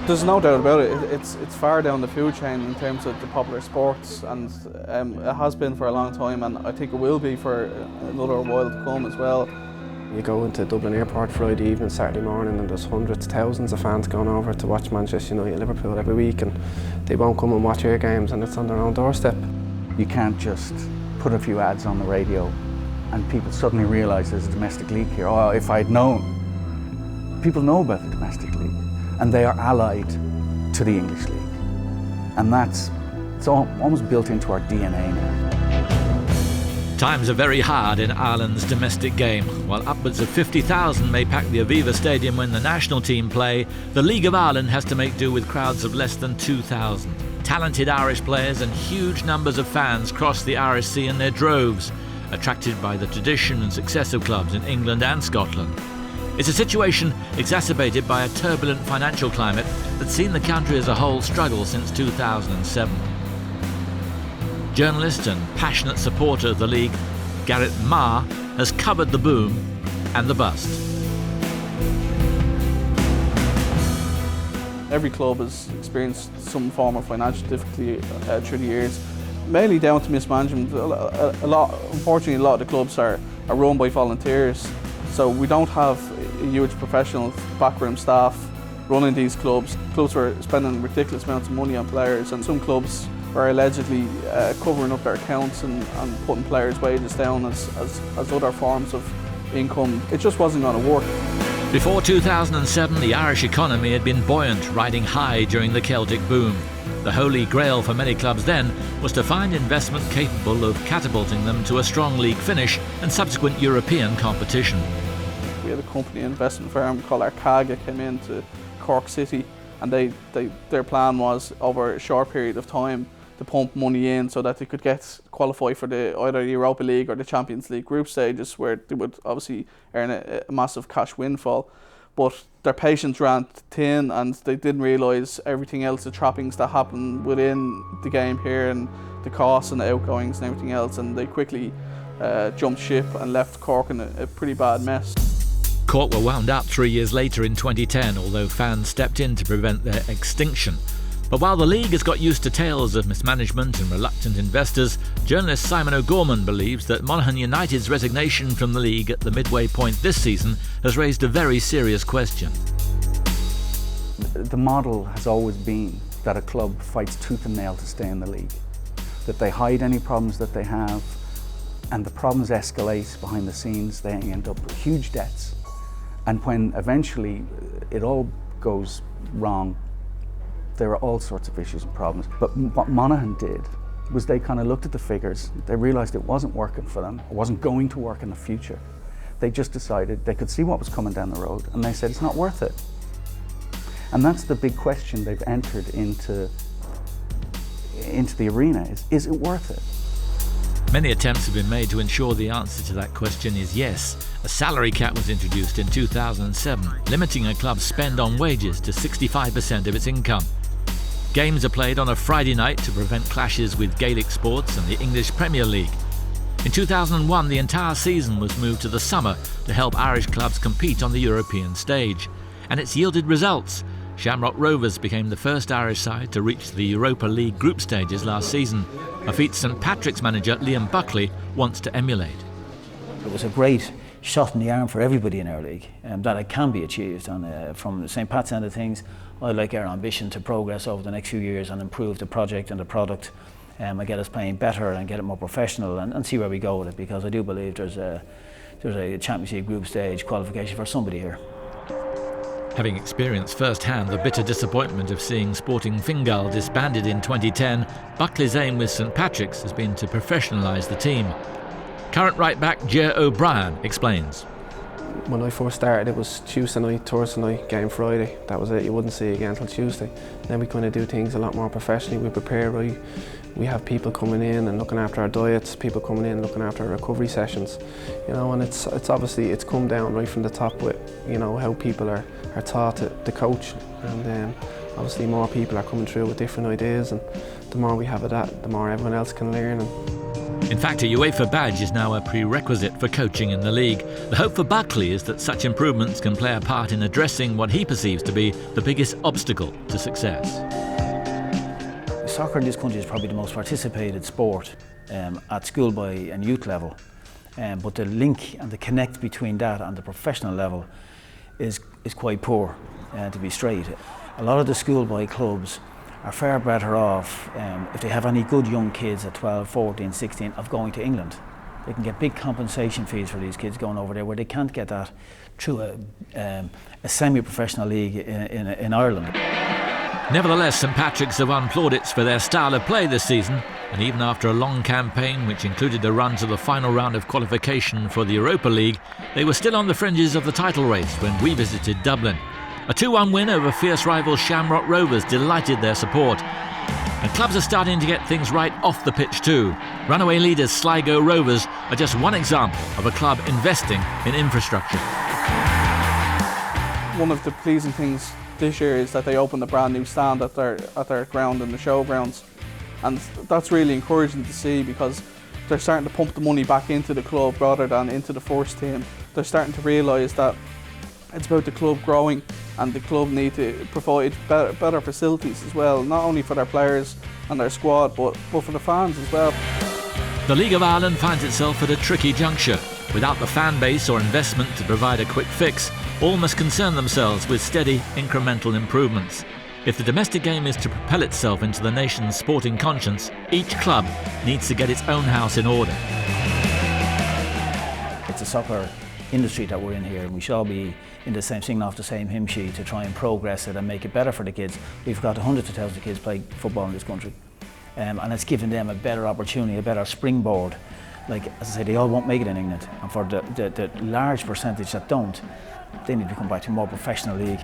There's no doubt about it. It's far down the food chain in terms of the popular sports, and it has been for a long time, and I think it will be for another while to come as well. You go into Dublin Airport Friday evening, Saturday morning, and there's hundreds, thousands of fans going over to watch Manchester United, Liverpool every week, and they won't come and watch your games, and it's on their own doorstep. You can't just put a few ads on the radio and people suddenly realise there's a domestic league here. Oh, if I'd known. People know about the domestic league, and they are allied to the English league. And it's almost built into our DNA now. Times are very hard in Ireland's domestic game. While upwards of 50,000 may pack the Aviva Stadium when the national team play, the League of Ireland has to make do with crowds of less than 2,000. Talented Irish players and huge numbers of fans cross the Irish Sea in their droves, attracted by the tradition and success of clubs in England and Scotland. It's a situation exacerbated by a turbulent financial climate that's seen the country as a whole struggle since 2007. Journalist and passionate supporter of the league, Garrett Marr, has covered the boom and the bust. Every club has experienced some form of financial difficulty through the years, mainly down to mismanagement. Unfortunately, a lot of the clubs are run by volunteers, so we don't have a huge professional backroom staff running these clubs. Clubs were spending ridiculous amounts of money on players, and some clubs were allegedly covering up their accounts and putting players' wages down as other forms of income. It just wasn't going to work. Before 2007, the Irish economy had been buoyant, riding high during the Celtic boom. The holy grail for many clubs then was to find investment capable of catapulting them to a strong league finish and subsequent European competition. We had a company, an investment firm called Arcaga, came into Cork City, and their plan was over a short period of time to pump money in so that they could qualify for either the Europa League or the Champions League group stages, where they would obviously earn a massive cash windfall. But their patience ran thin, and they didn't realise everything else, the trappings that happen within the game here, and the costs and the outgoings and everything else, and they quickly jumped ship and left Cork in a pretty bad mess. Cork were wound up 3 years later in 2010, although fans stepped in to prevent their extinction. But while the league has got used to tales of mismanagement and reluctant investors, journalist Simon O'Gorman believes that Monaghan United's resignation from the league at the midway point this season has raised a very serious question. The model has always been that a club fights tooth and nail to stay in the league, that they hide any problems that they have, and the problems escalate behind the scenes. They end up with huge debts, and when eventually it all goes wrong, there are all sorts of issues and problems. But what Monaghan did was they kind of looked at the figures, they realised it wasn't working for them, it wasn't going to work in the future. They just decided they could see what was coming down the road, and they said it's not worth it. And that's the big question they've entered into the arena, is it worth it? Many attempts have been made to ensure the answer to that question is yes. A salary cap was introduced in 2007, limiting a club's spend on wages to 65% of its income. Games are played on a Friday night to prevent clashes with Gaelic sports and the English Premier League. In 2001, the entire season was moved to the summer to help Irish clubs compete on the European stage. And it's yielded results. Shamrock Rovers became the first Irish side to reach the Europa League group stages last season, a feat St Patrick's manager Liam Buckley wants to emulate. It was a great shot in the arm for everybody in our league, that it can be achieved. And from the St Pat's end of things, I like our ambition to progress over the next few years and improve the project and the product, and get us playing better and get it more professional, and see where we go with it, because I do believe there's a Champions League group stage qualification for somebody here. Having experienced firsthand the bitter disappointment of seeing Sporting Fingal disbanded in 2010, Buckley's aim with St Patrick's has been to professionalise the team. Current right-back Ger O'Brien explains. When I first started, it was Tuesday night, Thursday night, game Friday. That was it. You wouldn't see again until Tuesday. Then we kind of do things a lot more professionally. We prepare right. We have people coming in and looking after our diets, people coming in and looking after our recovery sessions. And it's obviously it's come down right from the top with how people are taught the coach, and obviously more people are coming through with different ideas, and the more we have of that, the more everyone else can learn. In fact, a UEFA badge is now a prerequisite for coaching in the league. The hope for Buckley is that such improvements can play a part in addressing what he perceives to be the biggest obstacle to success. Soccer in this country is probably the most participated sport at schoolboy and youth level, but the link and the connect between that and the professional level is quite poor, to be straight. A lot of the schoolboy clubs are far better off, if they have any good young kids at 12, 14, 16, of going to England. They can get big compensation fees for these kids going over there, where they can't get that through a semi-professional league in Ireland. Nevertheless, St Patrick's have won plaudits for their style of play this season, and even after a long campaign which included a run to the final round of qualification for the Europa League, they were still on the fringes of the title race when we visited Dublin. A 2-1 win over fierce rival Shamrock Rovers delighted their support. And clubs are starting to get things right off the pitch too. Runaway leaders Sligo Rovers are just one example of a club investing in infrastructure. One of the pleasing things this year is that they opened a brand new stand at their ground in the showgrounds, and that's really encouraging to see, because they're starting to pump the money back into the club rather than into the first team. They're starting to realise that it's about the club growing, and the club need to provide better facilities as well, not only for their players and their squad, but for the fans as well. The League of Ireland finds itself at a tricky juncture. Without the fan base or investment to provide a quick fix, all must concern themselves with steady, incremental improvements. If the domestic game is to propel itself into the nation's sporting conscience, each club needs to get its own house in order. It's a soccer industry that we're in here, and we should all be in the same, singing off the same hymn sheet to try and progress it and make it better for the kids. We've got hundreds of thousands of kids playing football in this country, and it's given them a better opportunity, a better springboard. Like, as I say, they all won't make it in England, and for the large percentage that don't, they need to come back to a more professional league.